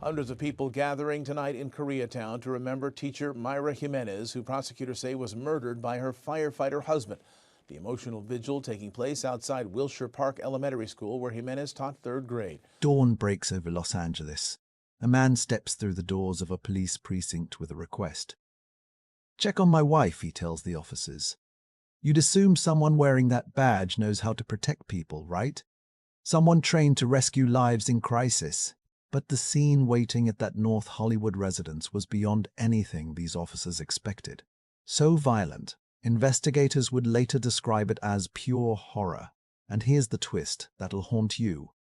Hundreds of people gathering tonight in Koreatown to remember teacher Mayra Jimenez, who prosecutors say was murdered by her firefighter husband. The emotional vigil taking place outside Wilshire Park Elementary School, where Jimenez taught third grade. Dawn breaks over Los Angeles. A man steps through the doors of a police precinct with a request. "Check on my wife," he tells the officers. "You'd assume someone wearing that badge knows how to protect people, right? Someone trained to rescue lives in crisis." But the scene waiting at that North Hollywood residence was beyond anything these officers expected. So violent, investigators would later describe it as pure horror. And here's the twist that'll haunt you.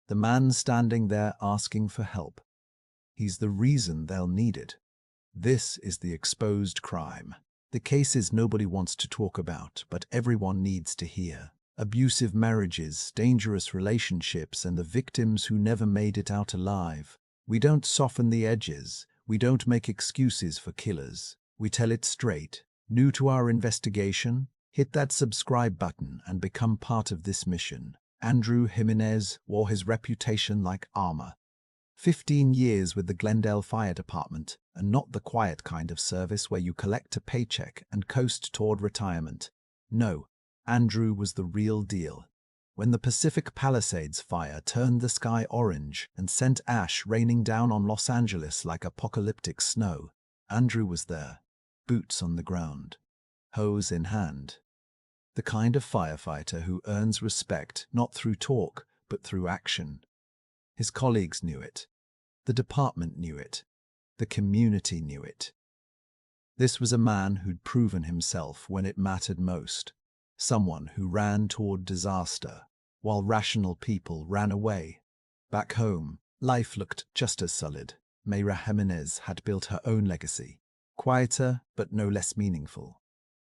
The man standing there asking for help. He's the reason they'll need it. This is the exposed crime. The cases nobody wants to talk about, but everyone needs to hear. Abusive marriages, dangerous relationships, and the victims who never made it out alive. We don't soften the edges. We don't make excuses for killers. We tell it straight. New to our investigation? Hit that subscribe button and become part of this mission. Andrew Jimenez wore his reputation like armor. 15 years with the Glendale Fire Department, and not the quiet kind of service where you collect a paycheck and coast toward retirement. No. Andrew was the real deal. When the Pacific Palisades fire turned the sky orange and sent ash raining down on Los Angeles like apocalyptic snow, Andrew was there, boots on the ground, hose in hand. The kind of firefighter who earns respect not through talk, but through action. His colleagues knew it. The department knew it. The community knew it. This was a man who'd proven himself when it mattered most. Someone who ran toward disaster, while rational people ran away. Back home, life looked just as solid. Mayra Jimenez had built her own legacy, quieter but no less meaningful.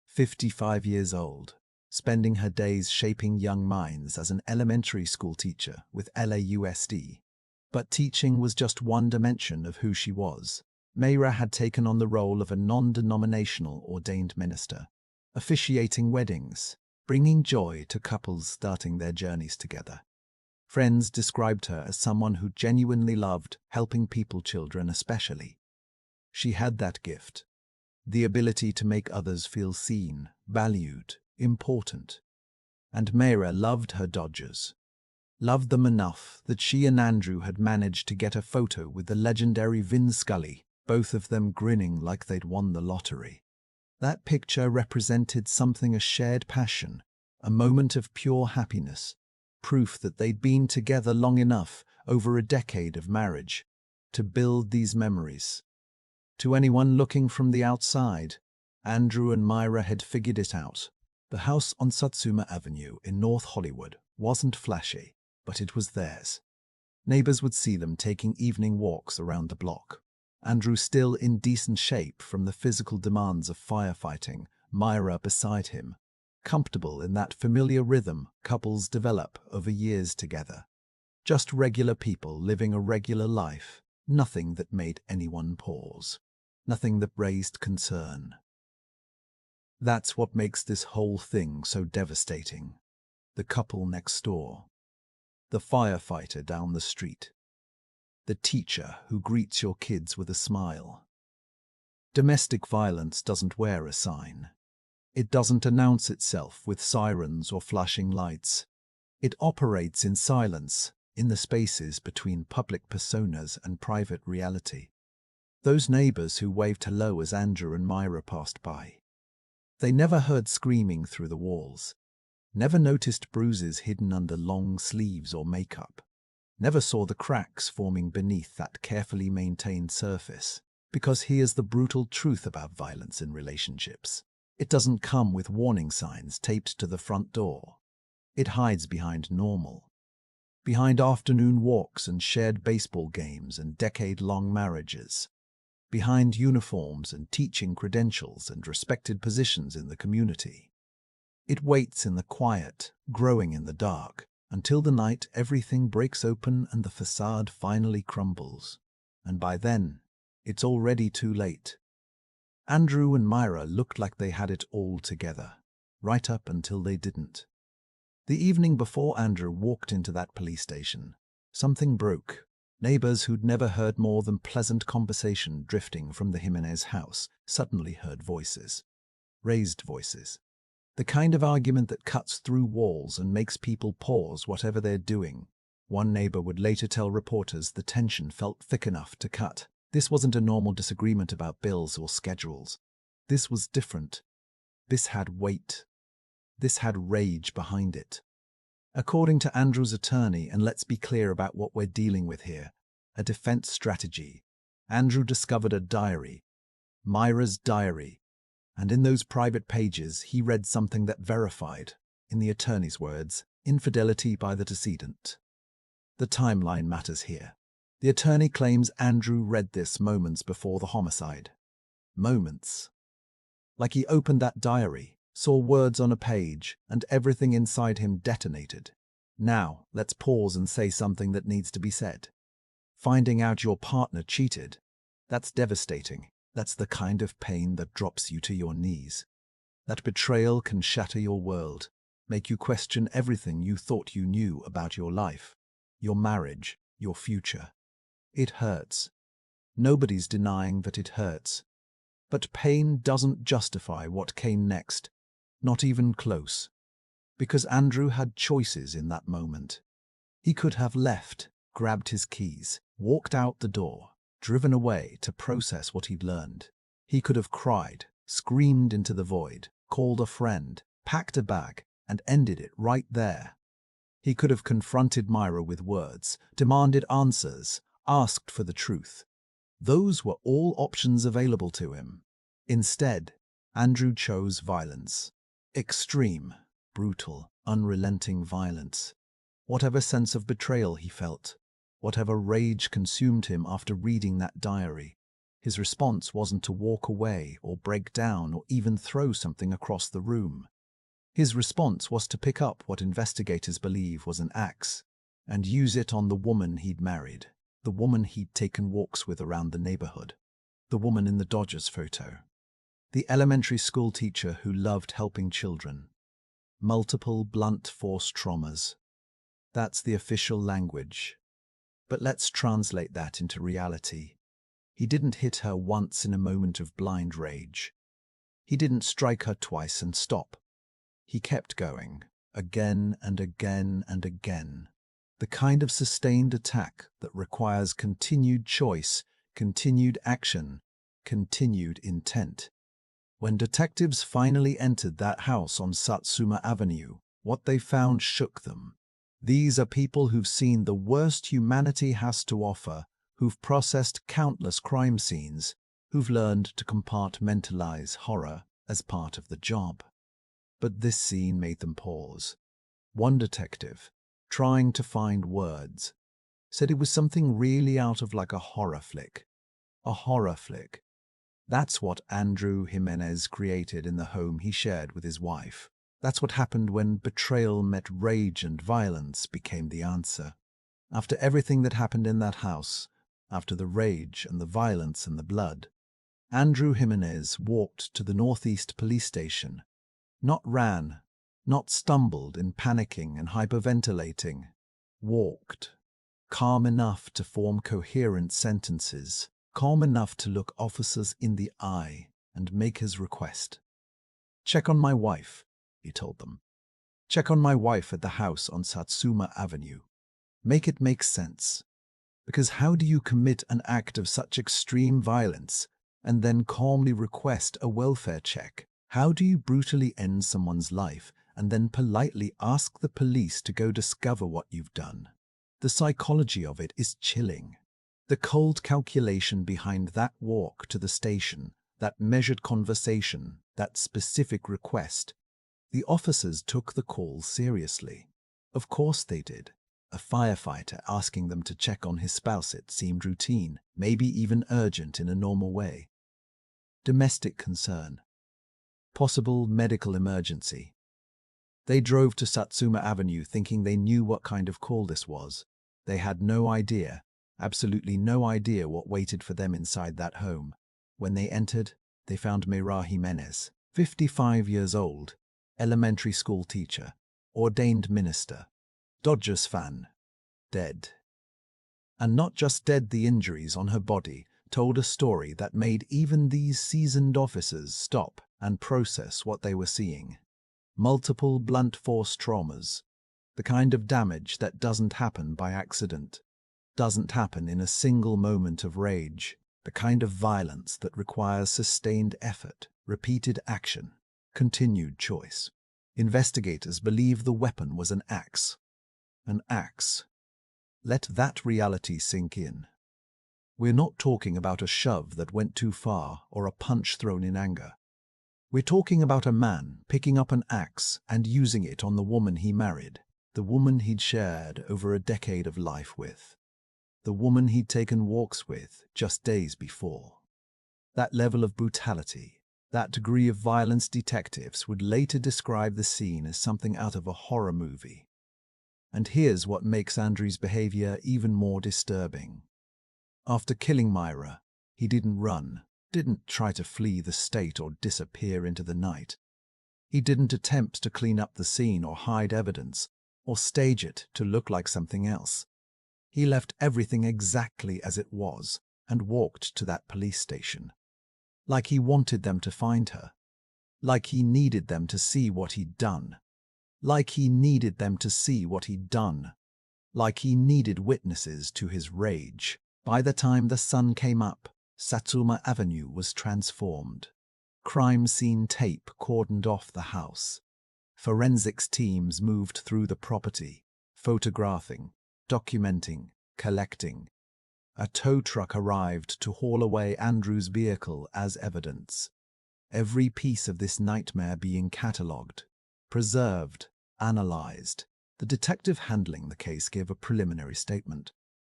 55 years old, spending her days shaping young minds as an elementary school teacher with LAUSD. But teaching was just one dimension of who she was. Mayra had taken on the role of a non-denominational ordained minister, officiating weddings, bringing joy to couples starting their journeys together. Friends described her as someone who genuinely loved helping children especially. She had that gift, the ability to make others feel seen, valued, important. And Mayra loved her Dodgers. Loved them enough that she and Andrew had managed to get a photo with the legendary Vin Scully, both of them grinning like they'd won the lottery. That picture represented something, a shared passion, a moment of pure happiness, proof that they'd been together long enough, over a decade of marriage, to build these memories. To anyone looking from the outside, Andrew and Mayra had figured it out. The house on Satsuma Avenue in North Hollywood wasn't flashy, but it was theirs. Neighbors would see them taking evening walks around the block. Andrew still in decent shape from the physical demands of firefighting, Mayra beside him, comfortable in that familiar rhythm couples develop over years together. Just regular people living a regular life, nothing that made anyone pause, nothing that raised concern. That's what makes this whole thing so devastating. The couple next door, the firefighter down the street, the teacher who greets your kids with a smile. Domestic violence doesn't wear a sign. It doesn't announce itself with sirens or flashing lights. It operates in silence, in the spaces between public personas and private reality. Those neighbors who waved hello as Andrew and Mayra passed by. They never heard screaming through the walls, never noticed bruises hidden under long sleeves or makeup, never saw the cracks forming beneath that carefully maintained surface. Because here's the brutal truth about violence in relationships. It doesn't come with warning signs taped to the front door. It hides behind normal, behind afternoon walks and shared baseball games and decade-long marriages, behind uniforms and teaching credentials and respected positions in the community. It waits in the quiet, growing in the dark, until the night everything breaks open and the facade finally crumbles. And by then, it's already too late. Andrew and Mayra looked like they had it all together, right up until they didn't. The evening before Andrew walked into that police station, something broke. Neighbors who'd never heard more than pleasant conversation drifting from the Jimenez house suddenly heard voices. Raised voices. The kind of argument that cuts through walls and makes people pause whatever they're doing. One neighbor would later tell reporters the tension felt thick enough to cut. This wasn't a normal disagreement about bills or schedules. This was different. This had weight. This had rage behind it. According to Andrew's attorney, and let's be clear about what we're dealing with here, a defense strategy, Andrew discovered a diary, Mayra's diary, and in those private pages he read something that verified, in the attorney's words, infidelity by the decedent. The timeline matters here. The attorney claims Andrew read this moments before the homicide. Moments. Like he opened that diary, saw words on a page, and everything inside him detonated. Now, let's pause and say something that needs to be said. Finding out your partner cheated, that's devastating. That's the kind of pain that drops you to your knees. That betrayal can shatter your world, make you question everything you thought you knew about your life, your marriage, your future. It hurts. Nobody's denying that it hurts. But pain doesn't justify what came next. Not even close. Because Andrew had choices in that moment. He could have left, grabbed his keys, walked out the door, driven away to process what he'd learned. He could have cried, screamed into the void, called a friend, packed a bag, and ended it right there. He could have confronted Mayra with words, demanded answers, asked for the truth. Those were all options available to him. Instead, Andrew chose violence. Extreme, brutal, unrelenting violence. Whatever sense of betrayal he felt, whatever rage consumed him after reading that diary, his response wasn't to walk away or break down or even throw something across the room. His response was to pick up what investigators believe was an axe and use it on the woman he'd married, the woman he'd taken walks with around the neighborhood, the woman in the Dodgers photo. The elementary school teacher who loved helping children. Multiple blunt force traumas. That's the official language. But let's translate that into reality. He didn't hit her once in a moment of blind rage. He didn't strike her twice and stop. He kept going, again and again and again. The kind of sustained attack that requires continued choice, continued action, continued intent. When detectives finally entered that house on Satsuma Avenue, what they found shook them. These are people who've seen the worst humanity has to offer, who've processed countless crime scenes, who've learned to compartmentalize horror as part of the job. But this scene made them pause. One detective, trying to find words, said it was something really out of like a horror flick. A horror flick. That's what Andrew Jimenez created in the home he shared with his wife. That's what happened when betrayal met rage and violence became the answer. After everything that happened in that house, after the rage and the violence and the blood, Andrew Jimenez walked to the Northeast police station. Not ran, not stumbled in panicking and hyperventilating. Walked. Calm enough to form coherent sentences. Calm enough to look officers in the eye and make his request. "Check on my wife," he told them. "Check on my wife at the house on Satsuma Avenue. Make it make sense. Because how do you commit an act of such extreme violence and then calmly request a welfare check? How do you brutally end someone's life and then politely ask the police to go discover what you've done? The psychology of it is chilling. The cold calculation behind that walk to the station, that measured conversation, that specific request. The officers took the call seriously. Of course they did. A firefighter asking them to check on his spouse, it seemed routine, maybe even urgent in a normal way. Domestic concern. Possible medical emergency. They drove to Satsuma Avenue thinking they knew what kind of call this was. They had no idea. Absolutely no idea what waited for them inside that home. When they entered, they found Mayra Jimenez, 55 years old, elementary school teacher, ordained minister, Dodgers fan, dead. And not just dead, the injuries on her body told a story that made even these seasoned officers stop and process what they were seeing. Multiple blunt force traumas, the kind of damage that doesn't happen by accident, doesn't happen in a single moment of rage, the kind of violence that requires sustained effort, repeated action, continued choice. Investigators believe the weapon was an axe. An axe. Let that reality sink in. We're not talking about a shove that went too far or a punch thrown in anger. We're talking about a man picking up an axe and using it on the woman he married, the woman he'd shared over a decade of life with, the woman he'd taken walks with just days before. That level of brutality, that degree of violence, detectives would later describe the scene as something out of a horror movie. And here's what makes Andrew's behavior even more disturbing. After killing Mayra, he didn't run, didn't try to flee the state or disappear into the night. He didn't attempt to clean up the scene or hide evidence or stage it to look like something else. He left everything exactly as it was and walked to that police station. Like he wanted them to find her. Like he needed them to see what he'd done. Like he needed them to see what he'd done. Like he needed witnesses to his rage. By the time the sun came up, Satsuma Avenue was transformed. Crime scene tape cordoned off the house. Forensics teams moved through the property, photographing, documenting, collecting. A tow truck arrived to haul away Andrew's vehicle as evidence. Every piece of this nightmare being catalogued, preserved, analyzed. The detective handling the case gave a preliminary statement.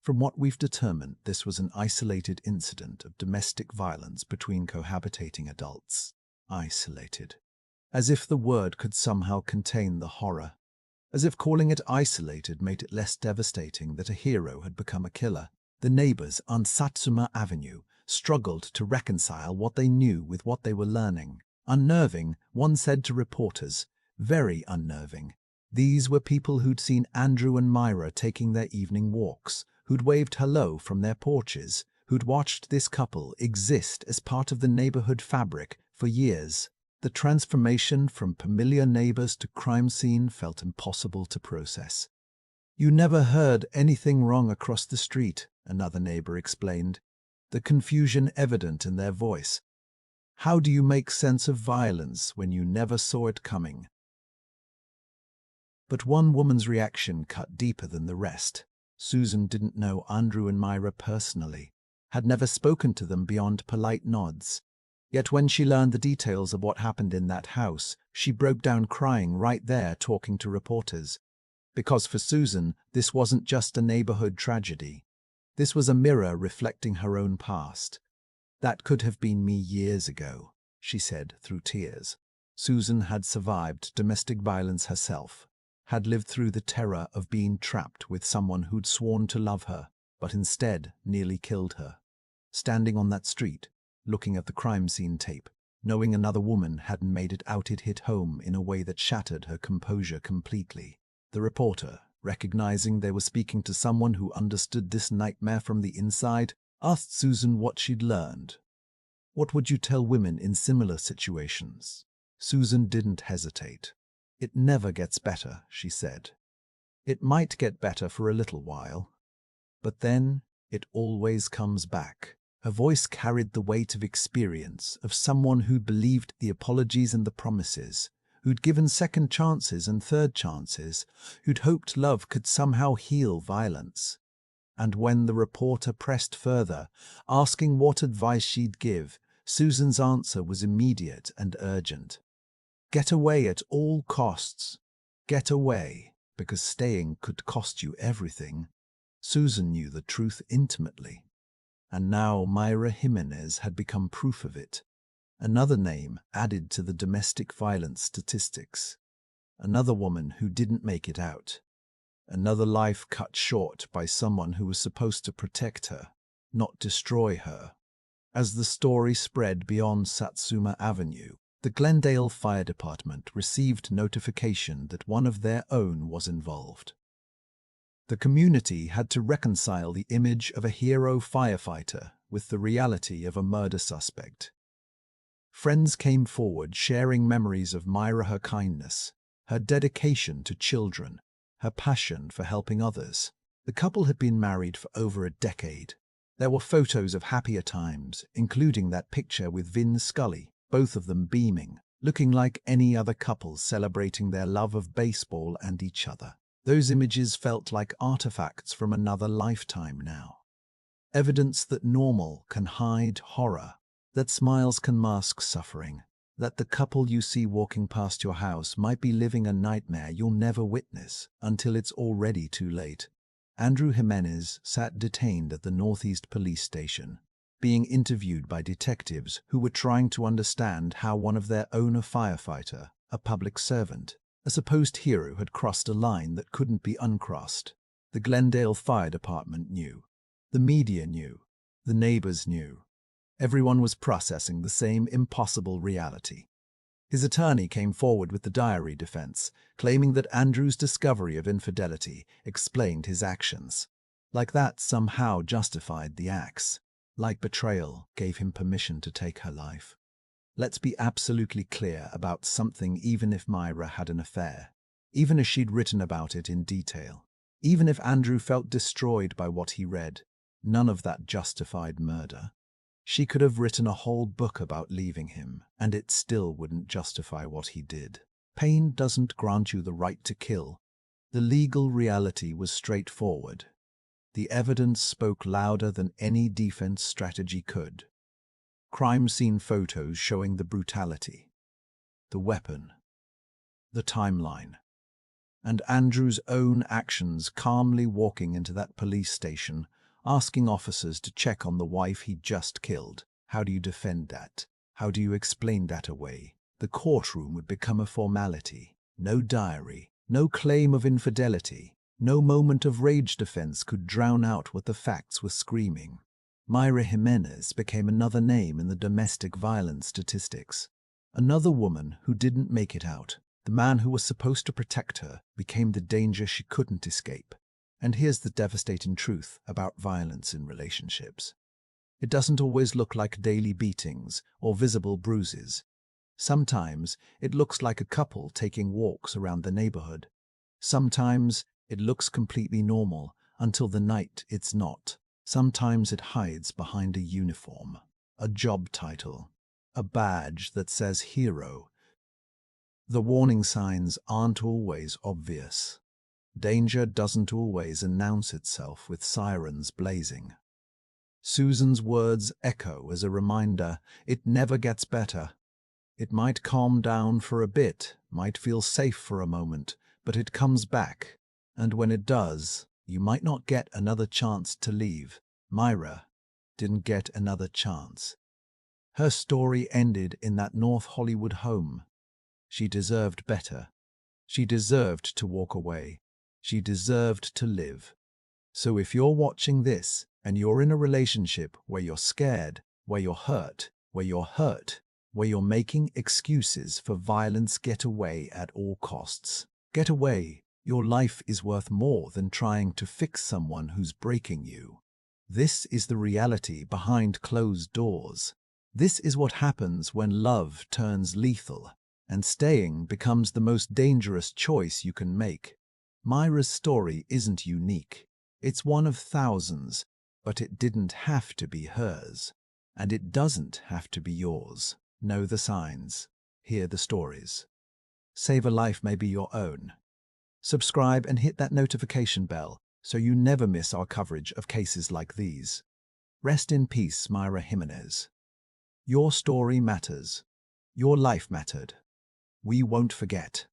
From what we've determined, this was an isolated incident of domestic violence between cohabitating adults. Isolated. As if the word could somehow contain the horror. As if calling it isolated made it less devastating that a hero had become a killer. The neighbors on Satsuma Avenue struggled to reconcile what they knew with what they were learning. Unnerving, one said to reporters. Very unnerving. These were people who'd seen Andrew and Mayra taking their evening walks, who'd waved hello from their porches, who'd watched this couple exist as part of the neighborhood fabric for years. The transformation from familiar neighbors to crime scene felt impossible to process. You never heard anything wrong across the street, another neighbor explained, the confusion evident in their voice. How do you make sense of violence when you never saw it coming? But one woman's reaction cut deeper than the rest. Susan didn't know Andrew and Mayra personally, had never spoken to them beyond polite nods. Yet when she learned the details of what happened in that house, she broke down crying right there talking to reporters. Because for Susan, this wasn't just a neighborhood tragedy. This was a mirror reflecting her own past. That could have been me years ago, she said through tears. Susan had survived domestic violence herself, had lived through the terror of being trapped with someone who'd sworn to love her, but instead nearly killed her. Standing on that street, looking at the crime scene tape, knowing another woman hadn't made it out, it hit home in a way that shattered her composure completely. The reporter, recognizing they were speaking to someone who understood this nightmare from the inside, asked Susan what she'd learned. What would you tell women in similar situations? Susan didn't hesitate. It never gets better, she said. It might get better for a little while, but then it always comes back. Her voice carried the weight of experience of someone who'd believed the apologies and the promises, who'd given second chances and third chances, who'd hoped love could somehow heal violence. And when the reporter pressed further, asking what advice she'd give, Susan's answer was immediate and urgent. Get away at all costs. Get away, because staying could cost you everything. Susan knew the truth intimately. And now Mayra Jimenez had become proof of it. Another name added to the domestic violence statistics. Another woman who didn't make it out. Another life cut short by someone who was supposed to protect her, not destroy her. As the story spread beyond Satsuma Avenue, the Glendale Fire Department received notification that one of their own was involved. The community had to reconcile the image of a hero firefighter with the reality of a murder suspect. Friends came forward sharing memories of Mayra, her kindness, her dedication to children, her passion for helping others. The couple had been married for over a decade. There were photos of happier times, including that picture with Vin Scully, both of them beaming, looking like any other couple celebrating their love of baseball and each other. Those images felt like artifacts from another lifetime now. Evidence that normal can hide horror, that smiles can mask suffering, that the couple you see walking past your house might be living a nightmare you'll never witness until it's already too late. Andrew Jimenez sat detained at the Northeast Police Station, being interviewed by detectives who were trying to understand how one of their own, a firefighter, a public servant, a supposed hero, had crossed a line that couldn't be uncrossed. The Glendale Fire Department knew. The media knew. The neighbors knew. Everyone was processing the same impossible reality. His attorney came forward with the diary defense, claiming that Andrew's discovery of infidelity explained his actions. Like that somehow justified the acts. Like betrayal gave him permission to take her life. Let's be absolutely clear about something. Even if Mayra had an affair, even if she'd written about it in detail, even if Andrew felt destroyed by what he read, none of that justified murder. She could have written a whole book about leaving him, and it still wouldn't justify what he did. Pain doesn't grant you the right to kill. The legal reality was straightforward. The evidence spoke louder than any defense strategy could. Crime scene photos showing the brutality, the weapon, the timeline, and Andrew's own actions calmly walking into that police station, asking officers to check on the wife he'd just killed. How do you defend that? How do you explain that away? The courtroom would become a formality. No diary, no claim of infidelity, no moment of rage defense could drown out what the facts were screaming. Mayra Jimenez became another name in the domestic violence statistics. Another woman who didn't make it out. The man who was supposed to protect her became the danger she couldn't escape. And here's the devastating truth about violence in relationships. It doesn't always look like daily beatings or visible bruises. Sometimes it looks like a couple taking walks around the neighborhood. Sometimes it looks completely normal until the night it's not. Sometimes it hides behind a uniform, a job title, a badge that says hero. The warning signs aren't always obvious. Danger doesn't always announce itself with sirens blazing. Susan's words echo as a reminder: it never gets better. It might calm down for a bit, might feel safe for a moment, but it comes back. And when it does, you might not get another chance to leave. Mayra didn't get another chance. Her story ended in that North Hollywood home. She deserved better. She deserved to walk away. She deserved to live. So if you're watching this and you're in a relationship where you're scared, where you're hurt, where you're making excuses for violence, get away at all costs. Get away. Your life is worth more than trying to fix someone who's breaking you. This is the reality behind closed doors. This is what happens when love turns lethal and staying becomes the most dangerous choice you can make. Mayra's story isn't unique. It's one of thousands, but it didn't have to be hers. And it doesn't have to be yours. Know the signs. Hear the stories. Save a Life may be your own. Subscribe and hit that notification bell so you never miss our coverage of cases like these. Rest in peace, Mayra Jimenez. Your story matters. Your life mattered. We won't forget.